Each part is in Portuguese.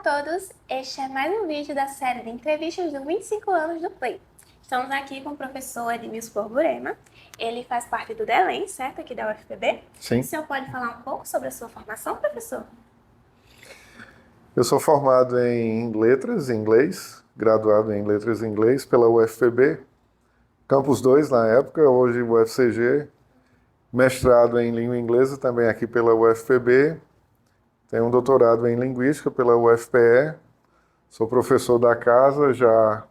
todos, este é mais um vídeo da série de entrevistas dos 25 anos do Play. Estamos aqui com o professor Edmilson Borborema, ele faz parte do DELEM, certo? Aqui da UFPB. Sim. O senhor pode falar um pouco sobre a sua formação, professor? Eu sou formado em letras, em inglês, graduado em letras em inglês pela UFPB, Campus 2 na época, hoje UFCG, mestrado em língua inglesa também aqui pela UFPB, tenho um doutorado em linguística pela UFPE, sou professor da casa já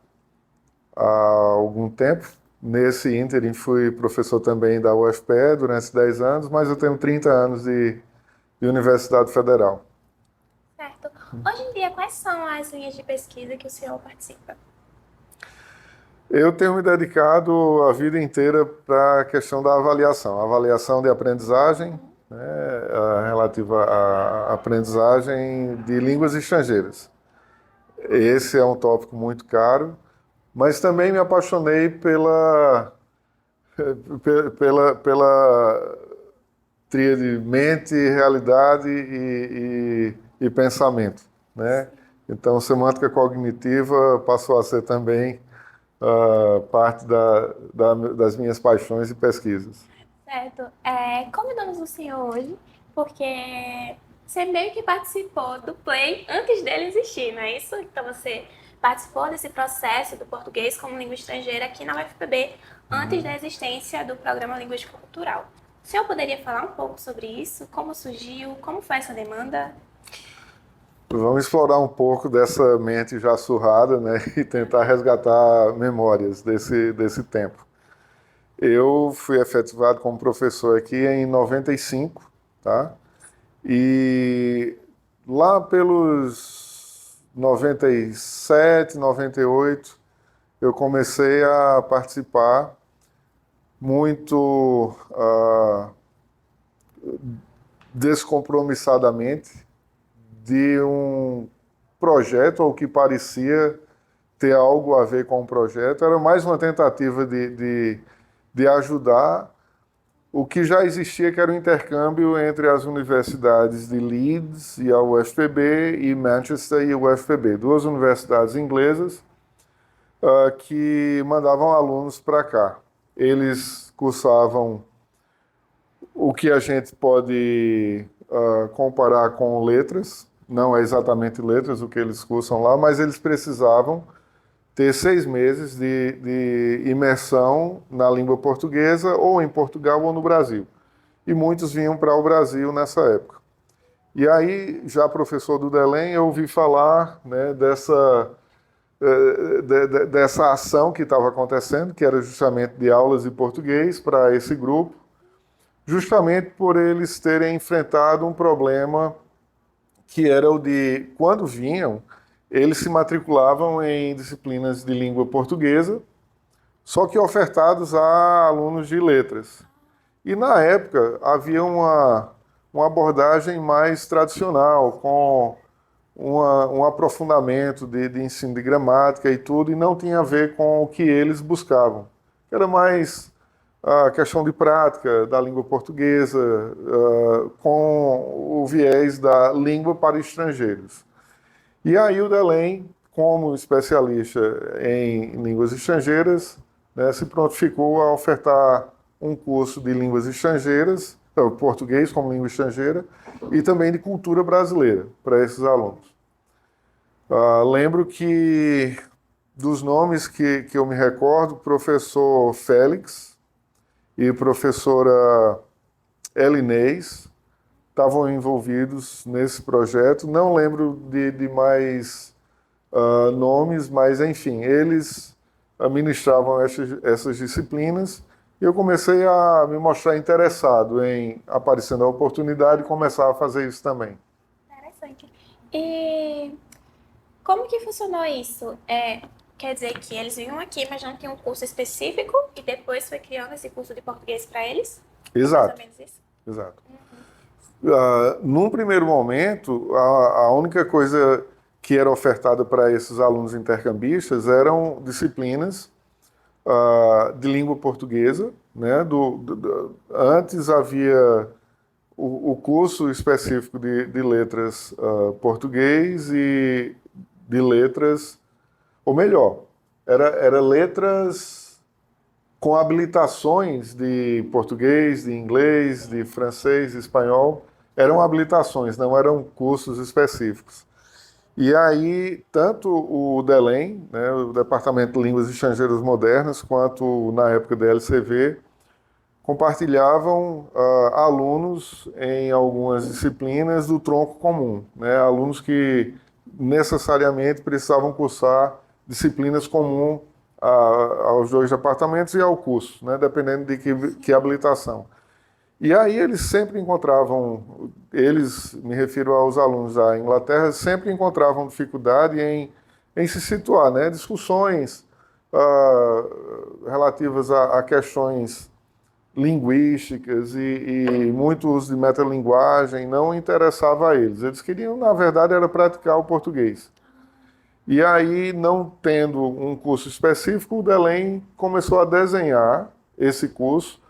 há algum tempo. Nesse ínterim fui professor também da UFPE durante 10 anos, mas eu tenho 30 anos de Universidade Federal. Certo. Hoje em dia, quais são as linhas de pesquisa que o senhor participa? Eu tenho me dedicado a vida inteira para a questão da avaliação de aprendizagem, né, relativa à aprendizagem de línguas estrangeiras. Esse é um tópico muito caro, mas também me apaixonei pela tríade mente, realidade e pensamento, né? Então, semântica cognitiva passou a ser também parte das minhas paixões e pesquisas. Certo. Convidamos o senhor hoje porque você meio que participou do Play antes dele existir, não é isso? Então você participou desse processo do português como língua estrangeira aqui na UFPB antes da existência do Programa Linguístico Cultural. O senhor poderia falar um pouco sobre isso? Como surgiu? Como foi essa demanda? Vamos explorar um pouco dessa mente já surrada, né, e tentar resgatar memórias desse tempo. Eu fui efetivado como professor aqui em 95, tá? E lá pelos 97, 98, eu comecei a participar muito descompromissadamente de um projeto, ou que parecia ter algo a ver com o projeto. Era mais uma tentativa de ajudar o que já existia, que era o intercâmbio entre as universidades de Leeds e a UFPB, e Manchester e a UFPB, duas universidades inglesas que mandavam alunos para cá. Eles cursavam o que a gente pode comparar com letras, não é exatamente letras o que eles cursam lá, mas eles precisavam ter 6 meses de imersão na língua portuguesa, ou em Portugal ou no Brasil. E muitos vinham para o Brasil nessa época. E aí, já professor do DELEM, eu ouvi falar, né, dessa ação que estava acontecendo, que era justamente de aulas de português para esse grupo, justamente por eles terem enfrentado um problema que era o de, quando vinham, eles se matriculavam em disciplinas de língua portuguesa, só que ofertados a alunos de letras. E na época havia uma abordagem mais tradicional, com um aprofundamento de ensino de gramática e tudo, e não tinha a ver com o que eles buscavam. Era mais a questão de prática da língua portuguesa, com o viés da língua para estrangeiros. E aí o DELEM, como especialista em línguas estrangeiras, né, se prontificou a ofertar um curso de línguas estrangeiras, português como língua estrangeira, e também de cultura brasileira para esses alunos. Lembro que, dos nomes que eu me recordo, professor Félix e professora Elinês estavam envolvidos nesse projeto. Não lembro de mais nomes, mas enfim, eles administravam essas disciplinas, e eu comecei a me mostrar interessado em, aparecendo a oportunidade, começar a fazer isso também. Interessante. E como que funcionou isso? Quer dizer que eles vinham aqui, mas não tinham um curso específico e depois foi criando esse curso de português para eles? Exato. É mais ou menos isso? Exato. Num primeiro momento, a única coisa que era ofertada para esses alunos intercambistas eram disciplinas de língua portuguesa, né? Antes havia o curso específico de letras português e de letras, ou melhor, era letras com habilitações de português, de inglês, de francês, de espanhol. Eram habilitações, não eram cursos específicos. E aí, tanto o DELEM, né, o Departamento de Línguas Estrangeiras Modernas, quanto na época da LCV, compartilhavam alunos em algumas disciplinas do tronco comum, né, alunos que necessariamente precisavam cursar disciplinas comuns aos dois departamentos e ao curso, né, dependendo de que habilitação. E aí eles sempre encontravam, eles, me refiro aos alunos da Inglaterra, sempre encontravam dificuldade em se situar, né? Discussões relativas a questões linguísticas e muito uso de metalinguagem não interessava a eles. Eles queriam, na verdade, era praticar o português. E aí, não tendo um curso específico, o DELEM começou a desenhar esse curso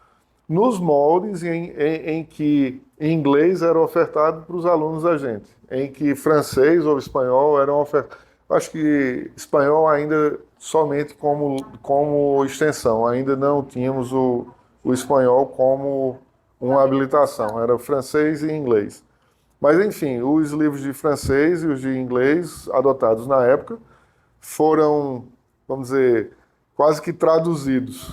nos moldes em que inglês era ofertado para os alunos da gente, em que francês ou espanhol eram ofertados. Acho que espanhol ainda somente como extensão, ainda não tínhamos o espanhol como uma habilitação, era francês e inglês. Mas, enfim, os livros de francês e os de inglês, adotados na época, foram, vamos dizer, quase que traduzidos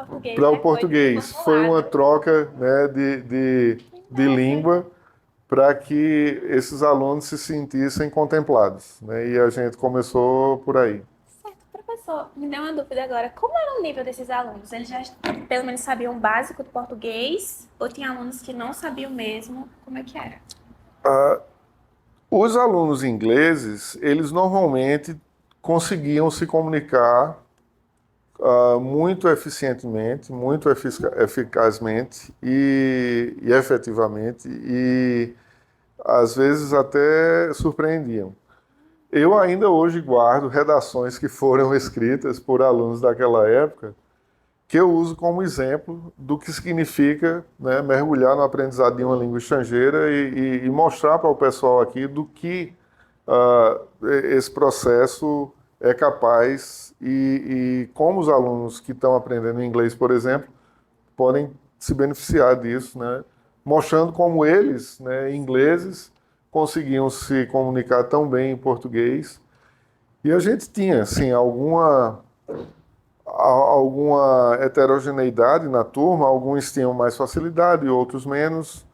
Para o português, para o né? Foi português. Foi uma reformulado. troca, né, Que de interessante. língua para que esses alunos se sentissem contemplados, né? E a gente começou por aí. Certo, professor, me deu uma dúvida agora. Como era o nível desses alunos? Eles já pelo menos sabiam o básico do português? Ou tinha alunos que não sabiam mesmo? Como é que era? Os alunos ingleses, eles normalmente conseguiam se comunicar muito eficientemente, muito eficazmente e efetivamente, e às vezes até surpreendiam. Eu ainda hoje guardo redações que foram escritas por alunos daquela época, que eu uso como exemplo do que significa, né, mergulhar no aprendizado de uma língua estrangeira e mostrar para o pessoal aqui do que esse processo é capaz e como os alunos que estão aprendendo inglês, por exemplo, podem se beneficiar disso, né? Mostrando como eles, né, ingleses, conseguiam se comunicar tão bem em português. E a gente tinha, assim, alguma heterogeneidade na turma, alguns tinham mais facilidade, outros menos,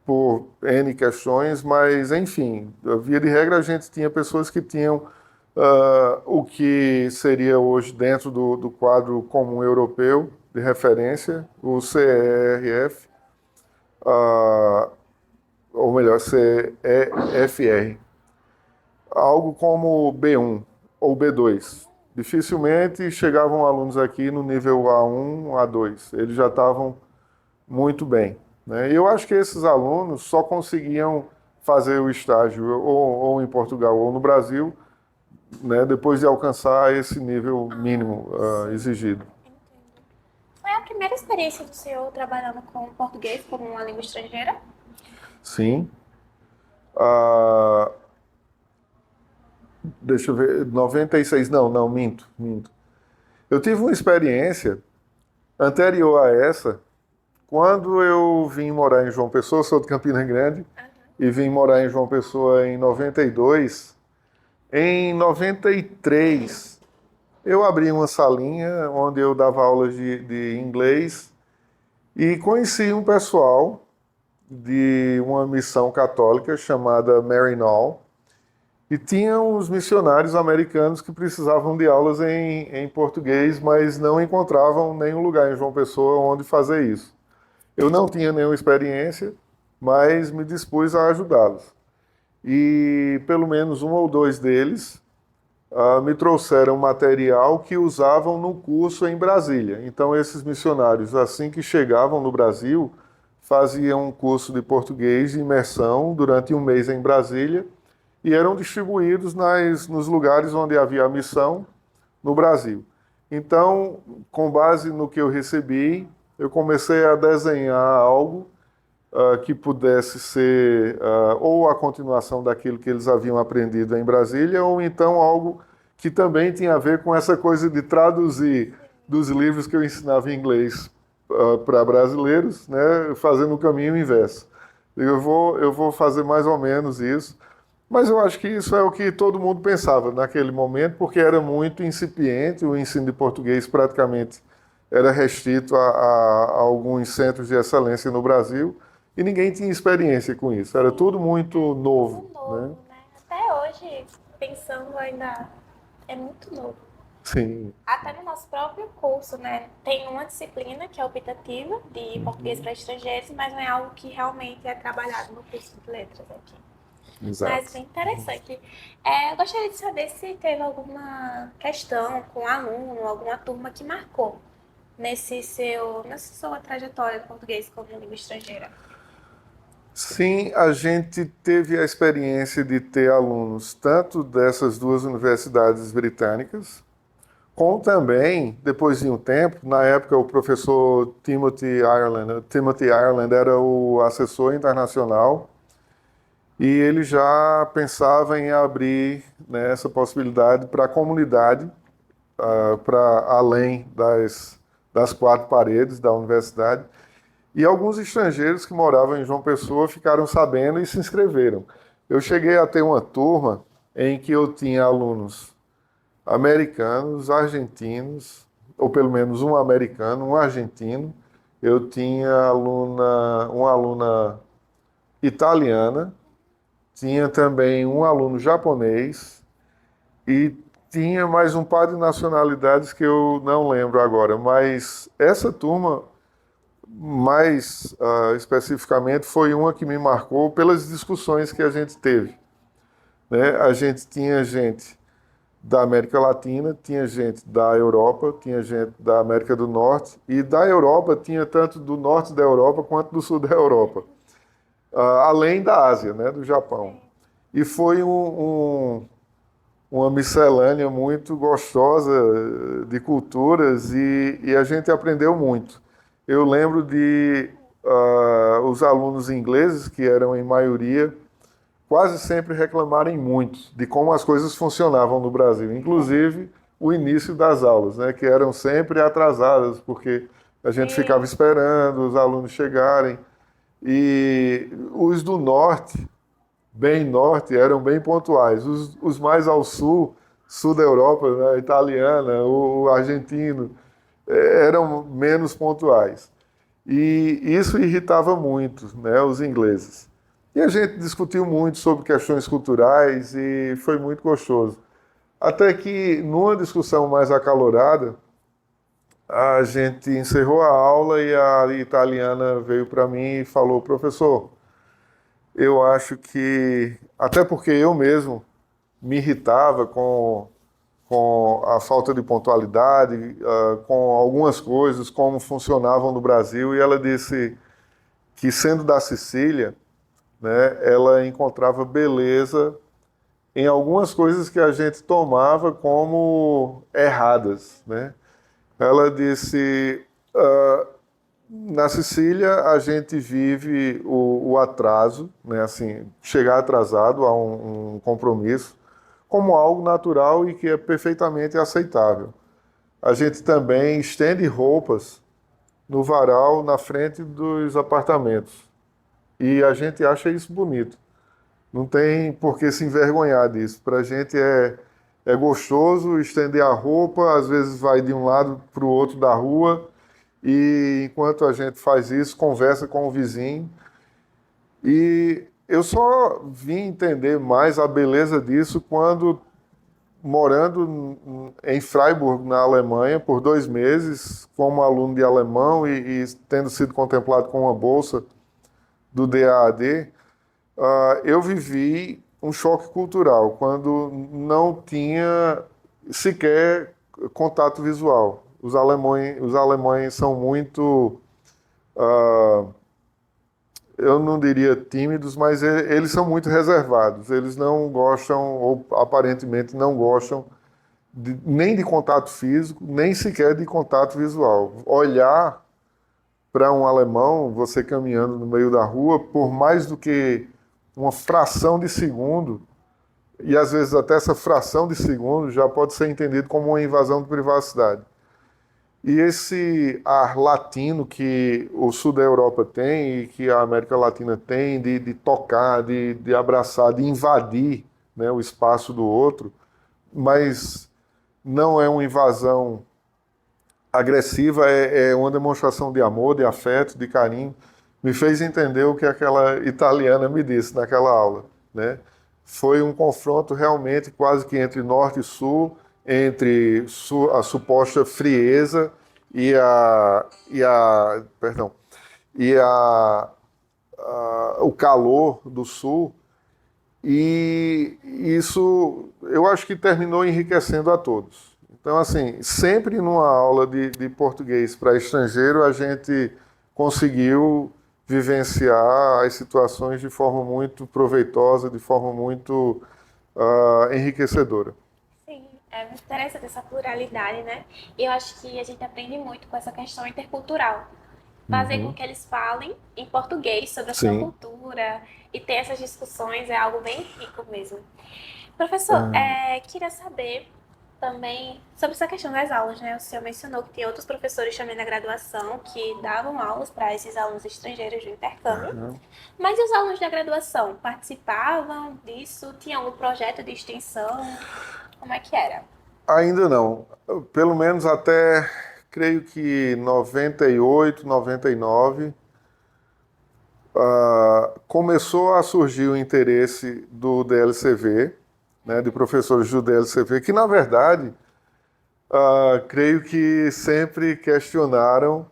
por N questões, mas, enfim, via de regra, a gente tinha pessoas que tinham o que seria hoje dentro do quadro comum europeu de referência, o CERF, uh, ou melhor, CEFR, algo como B1 ou B2. Dificilmente chegavam alunos aqui no nível A1, A2. Eles já estavam muito bem, né? E eu acho que esses alunos só conseguiam fazer o estágio ou em Portugal ou no Brasil, né, depois de alcançar esse nível mínimo Sim, exigido. entendo. Foi a primeira experiência do senhor trabalhando com português como uma língua estrangeira? Sim. Ah, deixa eu ver, 96, não, minto. Eu tive uma experiência anterior a essa, quando eu vim morar em João Pessoa, sou de Campina Grande, e vim morar em João Pessoa em 92. Em 93, eu abri uma salinha onde eu dava aulas de inglês e conheci um pessoal de uma missão católica chamada Maryknoll, e tinham os missionários americanos que precisavam de aulas em português, mas não encontravam nenhum lugar em João Pessoa onde fazer isso. Eu não tinha nenhuma experiência, mas me dispus a ajudá-los. E pelo menos um ou dois deles me trouxeram material que usavam no curso em Brasília. Então, esses missionários, assim que chegavam no Brasil, faziam um curso de português de imersão durante um mês em Brasília e eram distribuídos nos lugares onde havia a missão no Brasil. Então, com base no que eu recebi, eu comecei a desenhar algo que pudesse ser ou a continuação daquilo que eles haviam aprendido em Brasília, ou então algo que também tinha a ver com essa coisa de traduzir dos livros que eu ensinava em inglês para brasileiros, né, fazendo o caminho inverso. Eu vou fazer mais ou menos isso, mas eu acho que isso é o que todo mundo pensava naquele momento, porque era muito incipiente, o ensino de português praticamente era restrito a alguns centros de excelência no Brasil, e ninguém tinha experiência com isso, era Sim, tudo muito tudo novo, né? novo, né? Até hoje, pensando ainda, é muito novo. Sim. Até no nosso próprio curso, né? Tem uma disciplina que é optativa de português Uhum. para estrangeiros, mas não é algo que realmente é trabalhado no curso de letras aqui. Mas Exato. bem interessante. Eu gostaria de saber se teve alguma questão com aluno, alguma turma que marcou nessa sua trajetória de português como língua estrangeira. Sim, a gente teve a experiência de ter alunos tanto dessas duas universidades britânicas, como também, depois de um tempo, na época o professor Timothy Ireland era o assessor internacional e ele já pensava em abrir, né, essa possibilidade para a comunidade, para além das quatro paredes da universidade. E alguns estrangeiros que moravam em João Pessoa ficaram sabendo e se inscreveram. Eu cheguei a ter uma turma em que eu tinha alunos americanos, argentinos, ou pelo menos um americano, um argentino. Eu tinha uma aluna italiana, tinha também um aluno japonês e tinha mais um par de nacionalidades que eu não lembro agora. Mas essa turma mais especificamente foi uma que me marcou pelas discussões que a gente teve, né? A gente tinha gente da América Latina, tinha gente da Europa, tinha gente da América do Norte e da Europa tinha tanto do norte da Europa quanto do sul da Europa, além da Ásia, né, do Japão. Sim. E foi uma miscelânea muito gostosa de culturas e a gente aprendeu muito. Eu lembro de os alunos ingleses, que eram em maioria, quase sempre reclamarem muito de como as coisas funcionavam no Brasil, inclusive o início das aulas, né, que eram sempre atrasadas, porque a gente ficava Sim. esperando os alunos chegarem. E os do norte, bem norte, eram bem pontuais. Os mais ao sul, sul da Europa, né, a italiana, o argentino, eram menos pontuais. E isso irritava muito, né, os ingleses. E a gente discutiu muito sobre questões culturais e foi muito gostoso. Até que, numa discussão mais acalorada, a gente encerrou a aula e a italiana veio para mim e falou: professor, eu acho que, até porque eu mesmo me irritava com a falta de pontualidade, com algumas coisas, como funcionavam no Brasil, e ela disse que, sendo da Sicília, né, ela encontrava beleza em algumas coisas que a gente tomava como erradas, né? Ela disse, na Sicília a gente vive o atraso, né, assim, chegar atrasado a um compromisso, como algo natural e que é perfeitamente aceitável. A gente também estende roupas no varal na frente dos apartamentos e a gente acha isso bonito. Não tem por que se envergonhar disso. Para a gente é gostoso estender a roupa, às vezes vai de um lado para o outro da rua, e enquanto a gente faz isso, conversa com o vizinho. E eu só vim entender mais a beleza disso quando, morando em Freiburg, na Alemanha, por 2 meses, como aluno de alemão e tendo sido contemplado com uma bolsa do DAAD, eu vivi um choque cultural quando não tinha sequer contato visual. Os alemães são muito, ah, eu não diria tímidos, mas eles são muito reservados. Eles não gostam, ou aparentemente não gostam, nem de contato físico, nem sequer de contato visual. Olhar para um alemão, você caminhando no meio da rua, por mais do que uma fração de segundo, e às vezes até essa fração de segundo já pode ser entendido como uma invasão de privacidade. E esse ar latino que o sul da Europa tem e que a América Latina tem de tocar, de abraçar, de invadir, né, o espaço do outro, mas não é uma invasão agressiva, é uma demonstração de amor, de afeto, de carinho. Me fez entender o que aquela italiana me disse naquela aula, né? Foi um confronto realmente quase que entre norte e sul, entre a suposta frieza perdão, e o calor do sul, e isso eu acho que terminou enriquecendo a todos. Então, assim, sempre numa aula de português para estrangeiro, a gente conseguiu vivenciar as situações de forma muito proveitosa, de forma muito enriquecedora. Sim, é muito interessante essa pluralidade, né? E eu acho que a gente aprende muito com essa questão intercultural. Fazer com Uhum. que eles falem em português sobre a sua Sim. cultura e ter essas discussões é algo bem rico mesmo. Professor, Ah, queria saber também sobre essa questão das aulas, né? O senhor mencionou que tem outros professores também na graduação que davam aulas para esses alunos estrangeiros do intercâmbio. aham. Mas e os alunos da graduação participavam disso? Tinha algum projeto de extensão? Como é que era? Ainda não. Pelo menos até, creio que 98, 99, começou a surgir o interesse do DLCV, né, de professores do DLCV, que na verdade, creio que sempre questionaram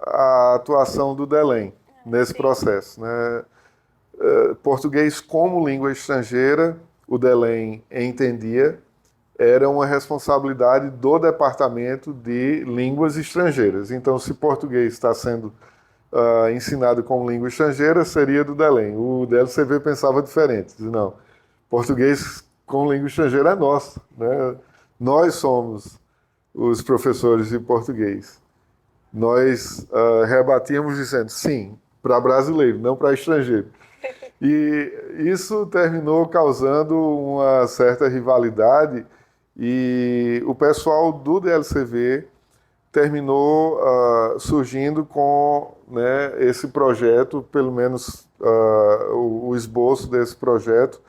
a atuação do DELEM nesse Sim, processo, né? Português como língua estrangeira, o DELEM entendia, era uma responsabilidade do Departamento de Línguas Estrangeiras. Então, se português está sendo ensinado como língua estrangeira, seria do DELEM. O DLCV pensava diferente. Dizia, não, português como língua estrangeira é nosso, né? Nós somos os professores de português. Nós rebatíamos dizendo, sim, para brasileiro, não para estrangeiro. E isso terminou causando uma certa rivalidade e o pessoal do DLCV terminou surgindo com, né, esse projeto, pelo menos o esboço desse projeto,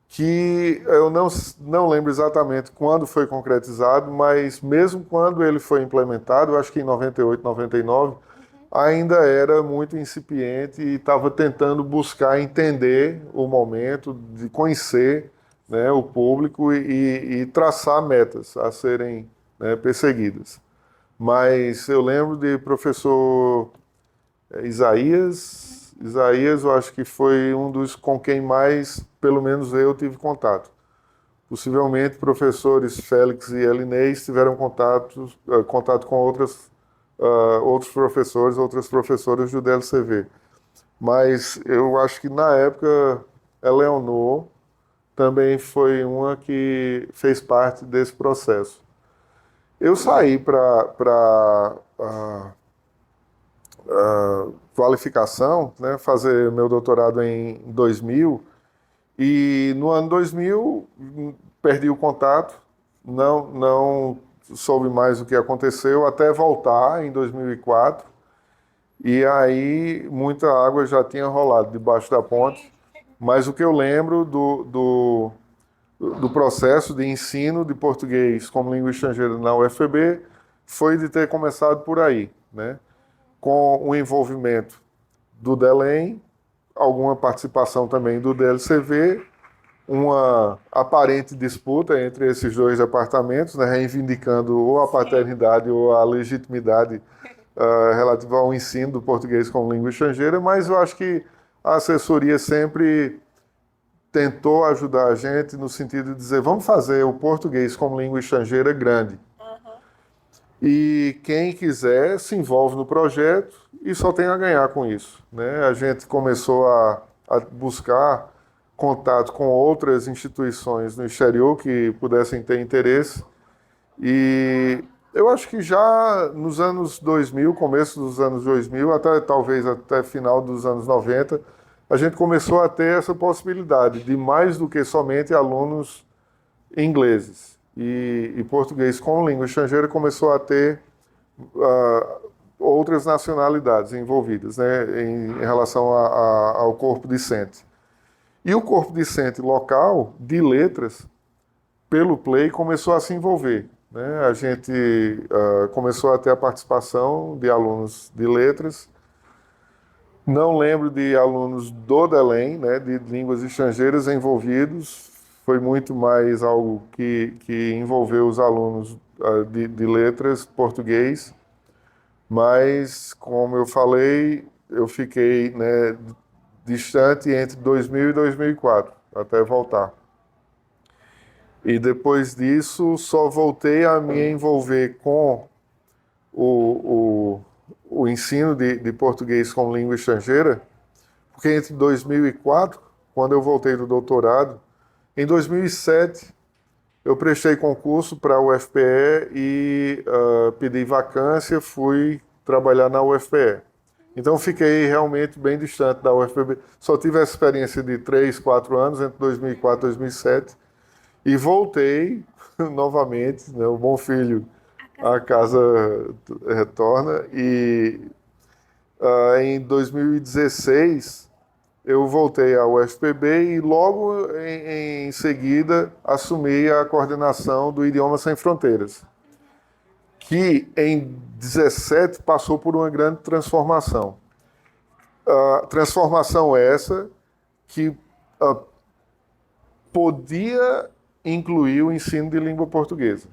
que eu não lembro exatamente quando foi concretizado, mas mesmo quando ele foi implementado, acho que em 98, 99, ainda era muito incipiente e estava tentando buscar entender o momento, de conhecer, né, o público e traçar metas a serem, né, perseguidas. Mas eu lembro de professor Isaías, eu acho que foi um dos com quem mais, pelo menos eu, tive contato. Possivelmente, professores Félix e Elinês tiveram contato com outros professores, outras professoras do DLCV. Mas eu acho que na época, Eleonor também foi uma que fez parte desse processo. Eu saí para qualificação, né, fazer meu doutorado em 2000, e no ano 2000 perdi o contato, não soube mais o que aconteceu, até voltar em 2004, e aí muita água já tinha rolado debaixo da ponte, mas o que eu lembro do processo de ensino de português como língua estrangeira na UFB foi de ter começado por aí, né? Com o envolvimento do DELEM, alguma participação também do DLCV, uma aparente disputa entre esses dois departamentos, né, reivindicando ou a sim. paternidade ou a legitimidade relativa ao ensino do português como língua estrangeira, mas eu acho que a assessoria sempre tentou ajudar a gente no sentido de dizer, vamos fazer o português como língua estrangeira grande. Aham. E quem quiser se envolve no projeto e só tem a ganhar com isso, né? A gente começou a buscar contato com outras instituições no exterior que pudessem ter interesse e Eu acho que já nos anos 2000, começo dos anos 2000, até talvez até final dos anos 90, a gente começou a ter essa possibilidade de mais do que somente alunos ingleses. E português como língua estrangeira começou a ter outras nacionalidades envolvidas, né, em relação ao corpo discente. E o corpo discente local de letras, pelo Play, começou a se envolver. Né? A gente começou a ter a participação de alunos de letras. Não lembro de alunos do DELEM, né, de línguas estrangeiras envolvidos. Foi muito mais algo que envolveu os alunos de letras português. Mas, como eu falei, eu fiquei, né, distante entre 2000 e 2004, até voltar. E depois disso, só voltei a me envolver com o, o ensino de português como língua estrangeira, porque entre 2004, quando eu voltei do doutorado, em 2007, eu prestei concurso para a UFPE e pedi vacância, fui trabalhar na UFPE. Então fiquei realmente bem distante da UFPB. Só tive essa experiência de 3, 4 anos, entre 2004 e 2007, e voltei novamente, né, o bom filho, a casa retorna, e em 2016 eu voltei ao UFPB e logo em seguida assumi a coordenação do Idiomas Sem Fronteiras, que em 17 passou por uma grande transformação. Transformação essa que podia incluir o ensino de língua portuguesa,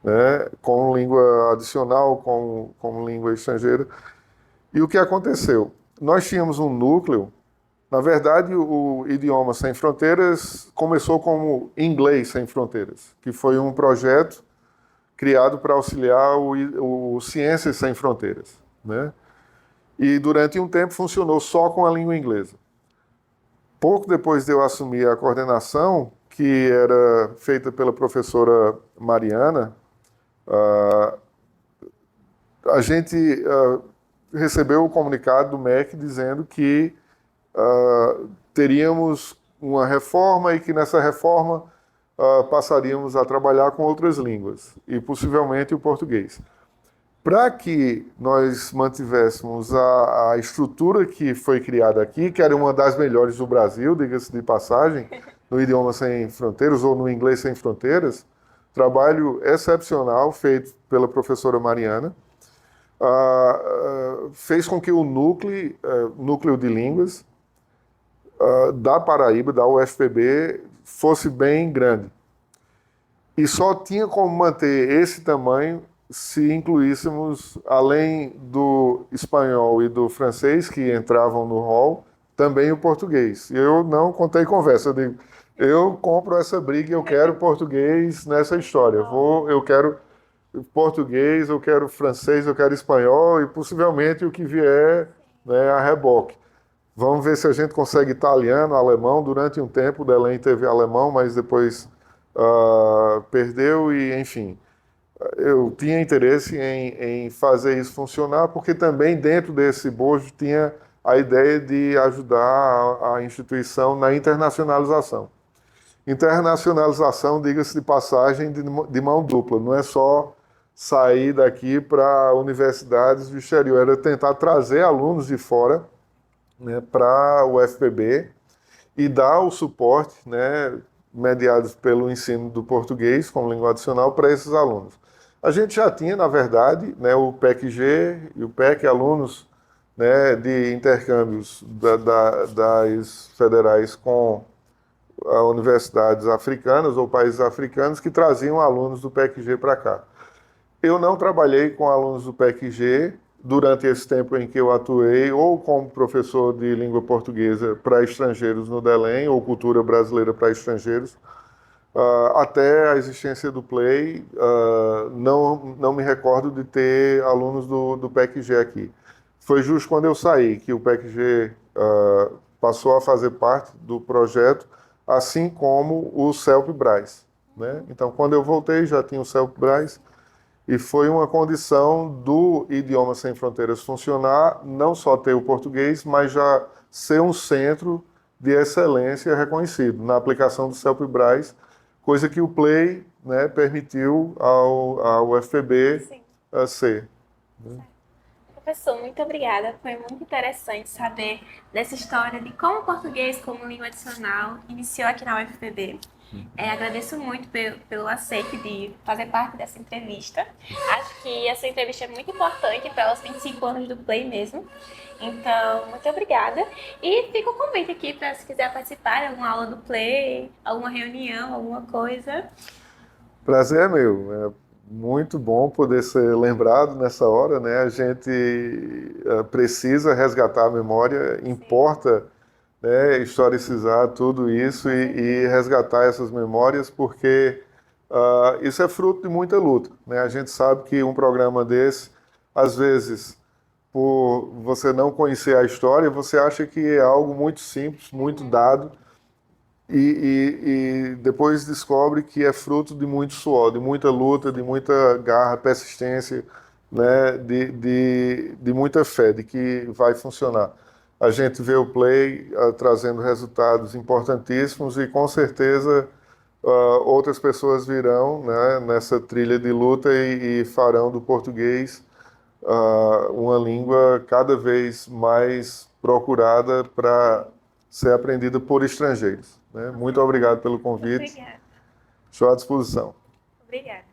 né, como língua adicional, como língua estrangeira. E o que aconteceu? Nós tínhamos um núcleo. Na verdade, o Idioma Sem Fronteiras começou como Inglês Sem Fronteiras, que foi um projeto criado para auxiliar o Ciências Sem Fronteiras, né? E durante um tempo funcionou só com a língua inglesa. Pouco depois de eu assumir a coordenação, que era feita pela professora Mariana, a gente recebeu o comunicado do MEC dizendo que teríamos uma reforma e que nessa reforma passaríamos a trabalhar com outras línguas e possivelmente o português. Para que nós mantivéssemos a estrutura que foi criada aqui, que era uma das melhores do Brasil, diga-se de passagem, no Idioma Sem Fronteiras ou no Inglês Sem Fronteiras, trabalho excepcional feito pela professora Mariana, fez com que o núcleo de línguas da Paraíba, da UFPB, fosse bem grande. E só tinha como manter esse tamanho se incluíssemos, além do espanhol e do francês, que entravam no hall, também o português. E eu não contei conversa, eu digo, eu compro essa briga e eu quero português nessa história. Eu quero português, eu quero francês, eu quero espanhol e possivelmente o que vier, né, a reboque. Vamos ver se a gente consegue italiano, alemão. Durante um tempo o Delém teve alemão, mas depois perdeu e, enfim. Eu tinha interesse em fazer isso funcionar, porque também dentro desse bojo tinha a ideia de ajudar a instituição na internacionalização. Internacionalização, diga-se de passagem, de mão dupla. Não é só sair daqui para universidades do exterior, era tentar trazer alunos de fora, né, para o UFPB e dar o suporte, né, mediados pelo ensino do português como língua adicional para esses alunos. A gente já tinha, na verdade, né, o PEC-G e o PEC, alunos, né, de intercâmbios das federais com universidades africanas ou países africanos que traziam alunos do PEC-G para cá. Eu não trabalhei com alunos do PEC-G durante esse tempo em que eu atuei, ou como professor de língua portuguesa para estrangeiros no DELEM, ou cultura brasileira para estrangeiros, até a existência do Play, não me recordo de ter alunos do PEC-G aqui. Foi justo quando eu saí que o PEC-G passou a fazer parte do projeto, assim como o CELP Brás, né? Então, quando eu voltei, já tinha o CELP Brás, e foi uma condição do Idioma Sem Fronteiras funcionar, não só ter o português, mas já ser um centro de excelência reconhecido na aplicação do CELPE-BRAS, coisa que o Play, né, permitiu ao UFPB Sim. ser. Professor, muito obrigada. Foi muito interessante saber dessa história de como o português como língua adicional iniciou aqui na UFPB. Agradeço muito pelo aceite de fazer parte dessa entrevista. Acho que essa entrevista é muito importante para os 25 anos do Play mesmo. Então, muito obrigada. E fica o convite aqui para se quiser participar de alguma aula do Play, alguma reunião, alguma coisa. Prazer é meu. É muito bom poder ser lembrado nessa hora, né? A gente precisa resgatar a memória, importa, né, historicizar tudo isso e resgatar essas memórias, porque isso é fruto de muita luta, né? A gente sabe que um programa desse, às vezes, por você não conhecer a história, você acha que é algo muito simples, muito dado, e depois descobre que é fruto de muito suor, de muita luta, de muita garra, persistência, né, de muita fé, de que vai funcionar. A gente vê o Play trazendo resultados importantíssimos e com certeza outras pessoas virão, né, nessa trilha de luta e farão do português uma língua cada vez mais procurada para ser aprendida por estrangeiros, né? Muito obrigado pelo convite. Obrigada. Estou à disposição. Obrigada.